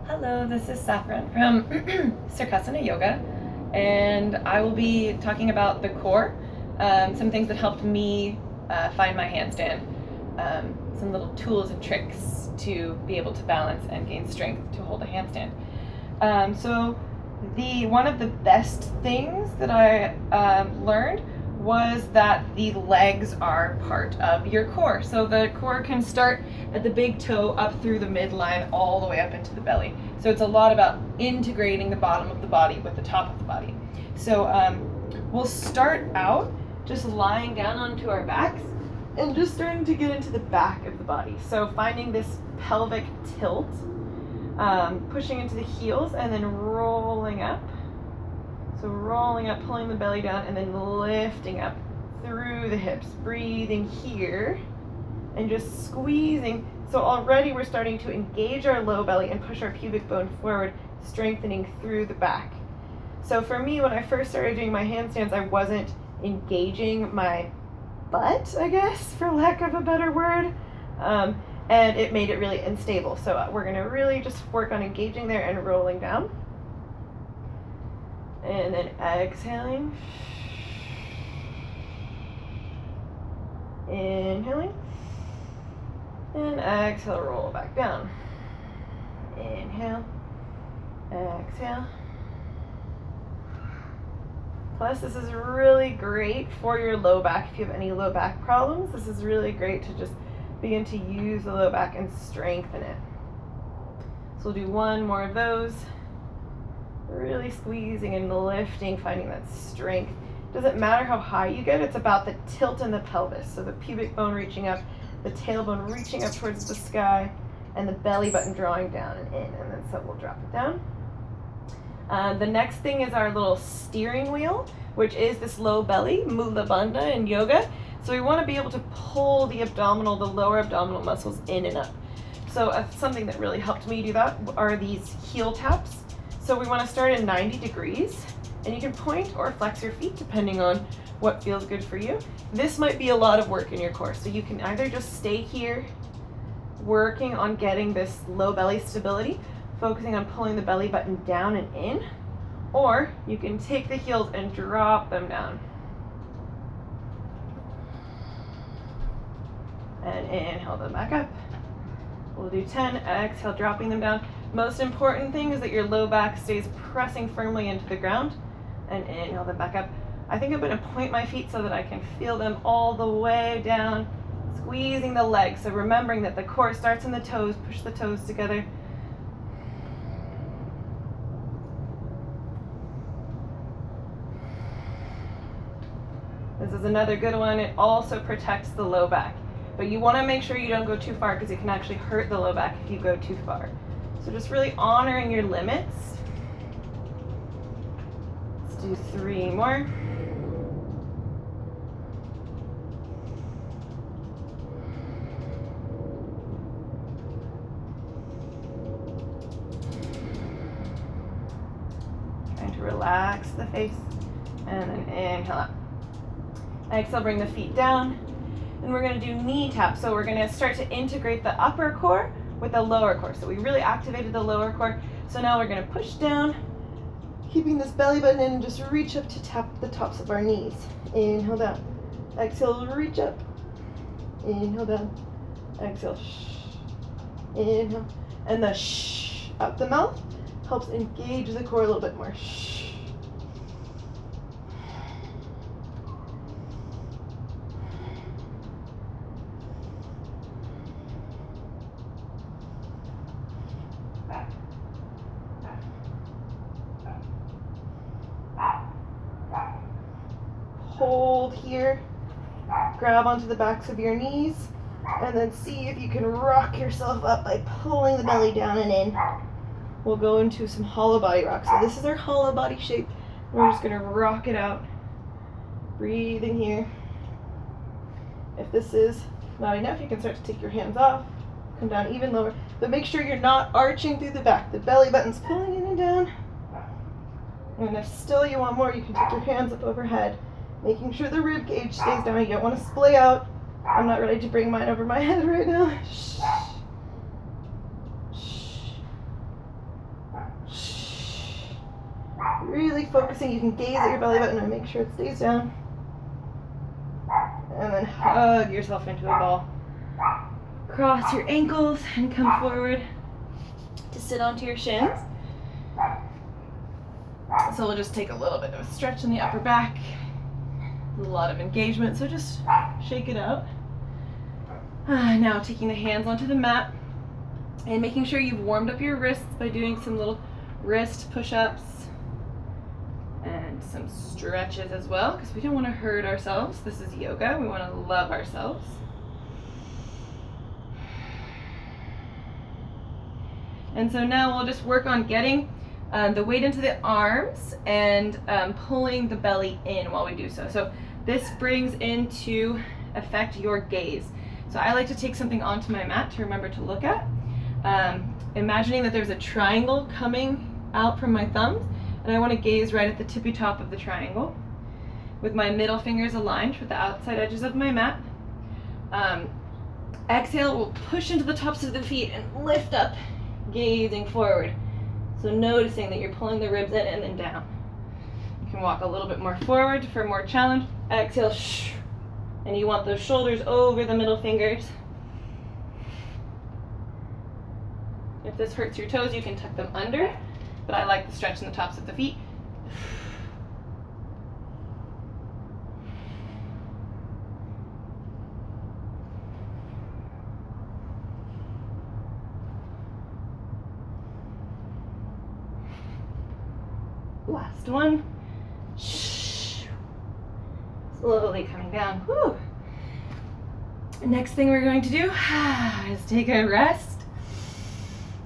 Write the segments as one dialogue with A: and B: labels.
A: Hello, this is Saffron from CircAsana Yoga, and I will be talking about the core, some things that helped me find my handstand, some little tools and tricks to be able to balance and gain strength to hold a handstand. So one of the best things that I learned was that the legs are part of your core. So the core can start at the big toe up through the midline all the way up into the belly. So it's a lot about integrating the bottom of the body with the top of the body. So we'll start out just lying down onto our backs and just starting to get into the back of the body. So finding this pelvic tilt, pushing into the heels and then rolling up. So rolling up, pulling the belly down, and then lifting up through the hips. Breathing here and just squeezing. So already we're starting to engage our low belly and push our pubic bone forward, strengthening through the back. So for me, when I first started doing my handstands, I wasn't engaging my butt, I guess, for lack of a better word. And it made it really unstable. So we're going to really just work on engaging there and rolling down. And then exhaling. Inhaling. And exhale, roll back down. Inhale. Exhale. Plus, this is really great for your low back. If you have any low back problems, this is really great to just begin to use the low back and strengthen it. So we'll do one more of those. Really squeezing and lifting, finding that strength. Doesn't matter how high you get, it's about the tilt in the pelvis. So the pubic bone reaching up, the tailbone reaching up towards the sky, and the belly button drawing down and in, and then so we'll drop it down. The next thing is our little steering wheel, which is this low belly, Mula Bandha in yoga. So we want to be able to pull the lower abdominal muscles in and up. So something that really helped me do that are these heel taps. So we want to start at 90 degrees, and you can point or flex your feet depending on what feels good for you. This might be a lot of work in your core, so you can either just stay here working on getting this low belly stability, focusing on pulling the belly button down and in, or you can take the heels and drop them down. And inhale them back up. We'll do 10, exhale, dropping them down. Most important thing is that your low back stays pressing firmly into the ground, and inhale them back up. I think I'm going to point my feet so that I can feel them all the way down, squeezing the legs. So remembering that the core starts in the toes, push the toes together. This is another good one. It also protects the low back, but you want to make sure you don't go too far because it can actually hurt the low back if you go too far. So just really honoring your limits. Let's do 3 more. Trying to relax the face, and then inhale up. Exhale, bring the feet down, and we're going to do knee taps. So we're going to start to integrate the upper core with the lower core. So we really activated the lower core. So now we're going to push down, keeping this belly button in, and just reach up to tap the tops of our knees. Inhale down. Exhale, reach up. Inhale down. Exhale, shh. Inhale. And the shh out the mouth helps engage the core a little bit more. Shh. Hold here, grab onto the backs of your knees, and then see if you can rock yourself up by pulling the belly down and in. We'll go into some hollow body rock. So this is our hollow body shape. We're just going to rock it out, breathing here. If this is not enough, you can start to take your hands off, come down even lower, but make sure you're not arching through the back. The belly button's pulling in and down. And if still you want more, you can take your hands up overhead, making sure the rib cage stays down. You don't want to splay out. I'm not ready to bring mine over my head right now. Shh. Shh. Really focusing, you can gaze at your belly button and make sure it stays down. And then hug yourself into a ball. Cross your ankles and come forward to sit onto your shins. So we'll just take a little bit of a stretch in the upper back. A lot of engagement, so just shake it out. Now taking the hands onto the mat and making sure you've warmed up your wrists by doing some little wrist push-ups and some stretches as well, because we don't want to hurt ourselves. This is yoga. We want to love ourselves. And so now we'll just work on getting the weight into the arms and pulling the belly in while we do so. So this brings into effect your gaze. So I like to take something onto my mat to remember to look at. Imagining that there's a triangle coming out from my thumbs, and I want to gaze right at the tippy top of the triangle with my middle fingers aligned with the outside edges of my mat. Exhale, we'll push into the tops of the feet and lift up, gazing forward. So noticing that you're pulling the ribs in and then down. You can walk a little bit more forward for more challenge. Exhale, and you want those shoulders over the middle fingers. If this hurts your toes, you can tuck them under, but I like the stretch in the tops of the feet. Last one. Slowly coming down. Whew. Next thing we're going to do is take a rest.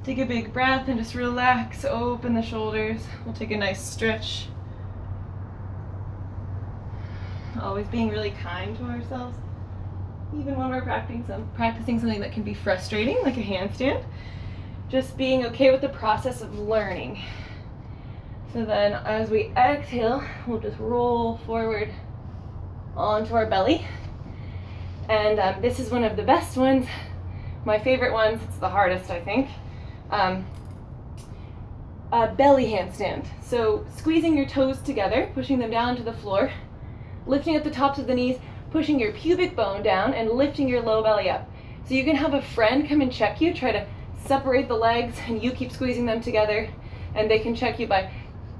A: Take a big breath and just relax, open the shoulders. We'll take a nice stretch. Always being really kind to ourselves, even when we're practicing something that can be frustrating, like a handstand. Just being okay with the process of learning. So then as we exhale, we'll just roll forward onto our belly. And this is one of the best ones, my favorite ones. It's the hardest, I think. A belly handstand. So squeezing your toes together, pushing them down to the floor, lifting up the tops of the knees, pushing your pubic bone down and lifting your low belly up. So you can have a friend come and check you, try to separate the legs and you keep squeezing them together, and they can check you by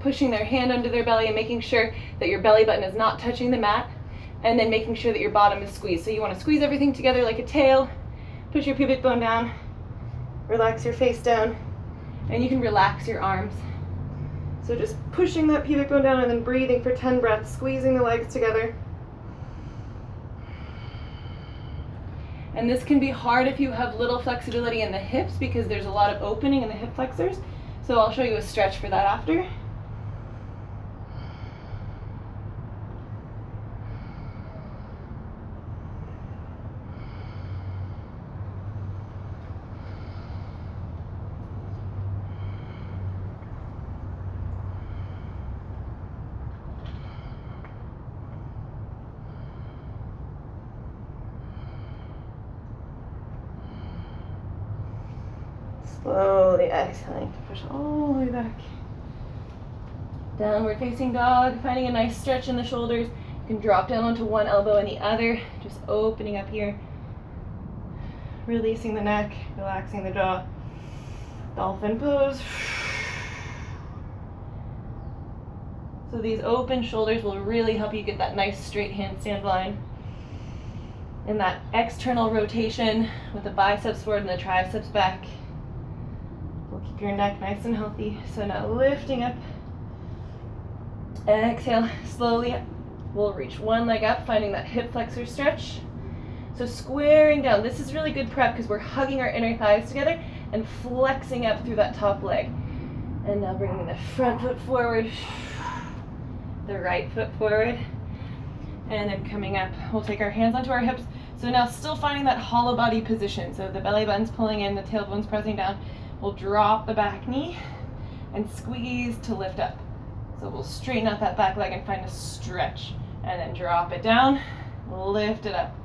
A: pushing their hand under their belly and making sure that your belly button is not touching the mat, and then making sure that your bottom is squeezed. So you want to squeeze everything together like a tail, push your pubic bone down, relax your face down, and you can relax your arms. So just pushing that pubic bone down and then breathing for 10 breaths, squeezing the legs together. And this can be hard if you have little flexibility in the hips because there's a lot of opening in the hip flexors. So I'll show you a stretch for that after. Slowly exhaling to push all the way back. Downward facing dog, finding a nice stretch in the shoulders. You can drop down onto one elbow and the other, just opening up here. Releasing the neck, relaxing the jaw. Dolphin pose. So these open shoulders will really help you get that nice straight handstand line. And that external rotation with the biceps forward and the triceps back. Keep your neck nice and healthy. So now lifting up. Exhale, slowly. We'll reach one leg up, finding that hip flexor stretch. So squaring down. This is really good prep because we're hugging our inner thighs together and flexing up through that top leg. And now bringing the front foot forward, the right foot forward, and then coming up. We'll take our hands onto our hips. So now still finding that hollow body position. So the belly button's pulling in, the tailbone's pressing down. We'll drop the back knee and squeeze to lift up. So we'll straighten out that back leg and find a stretch, and then drop it down, lift it up.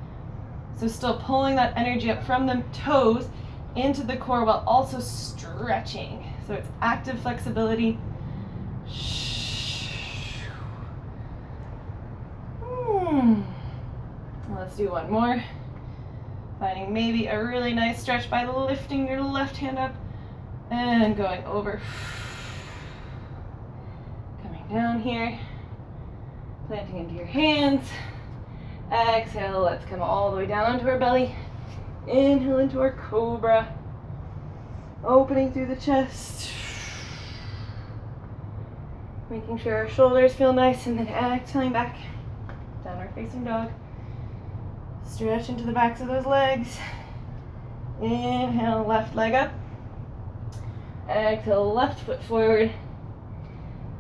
A: So still pulling that energy up from the toes into the core while also stretching. So it's active flexibility. do one more. Finding maybe a really nice stretch by lifting your left hand up and going over. Coming down here, planting into your hands. Exhale, let's come all the way down onto our belly. Inhale into our cobra. Opening through the chest. Making sure our shoulders feel nice, and then exhaling back. Downward facing dog. Stretch into the backs of those legs. Inhale, left leg up. Exhale, left foot forward.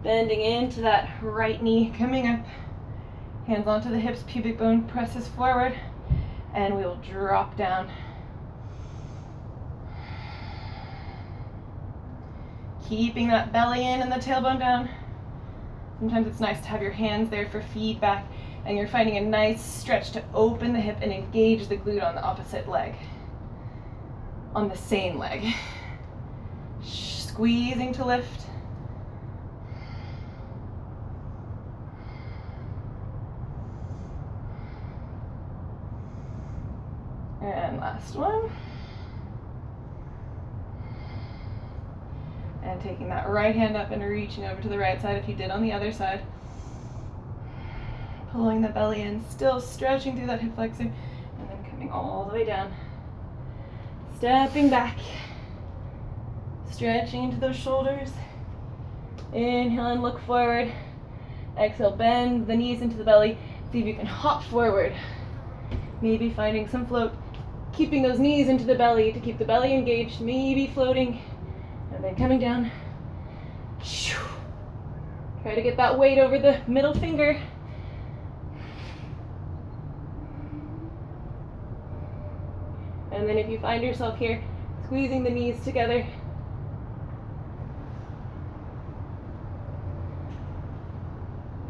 A: Bending into that right knee, coming up. Hands onto the hips, pubic bone presses forward, and we will drop down. Keeping that belly in and the tailbone down. Sometimes it's nice to have your hands there for feedback, and you're finding a nice stretch to open the hip and engage the glute on the opposite leg. On the same leg. Squeezing to lift. And last one. And taking that right hand up and reaching over to the right side if you did on the other side. Pulling the belly in, still stretching through that hip flexor, and then coming all the way down. Stepping back. Stretching into those shoulders. Inhale and look forward. Exhale, bend the knees into the belly. See if you can hop forward. Maybe finding some float. Keeping those knees into the belly to keep the belly engaged. Maybe floating. And then coming down. Try to get that weight over the middle finger. And then if you find yourself here, squeezing the knees together.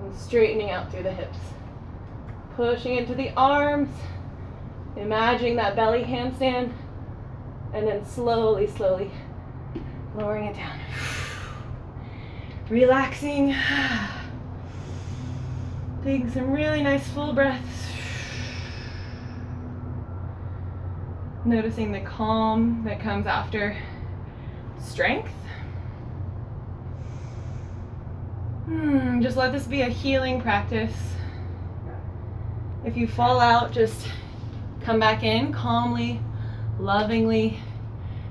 A: And straightening out through the hips. Pushing into the arms. Imagining that belly handstand. And then slowly, slowly lowering it down. Relaxing. Taking some really nice full breaths. Noticing the calm that comes after strength. Just let this be a healing practice. If you fall out, just come back in calmly, lovingly.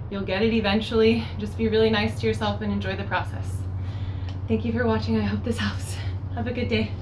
A: You'll get it eventually. Just be really nice to yourself and enjoy the process. Thank you for watching. I hope this helps. Have a good day.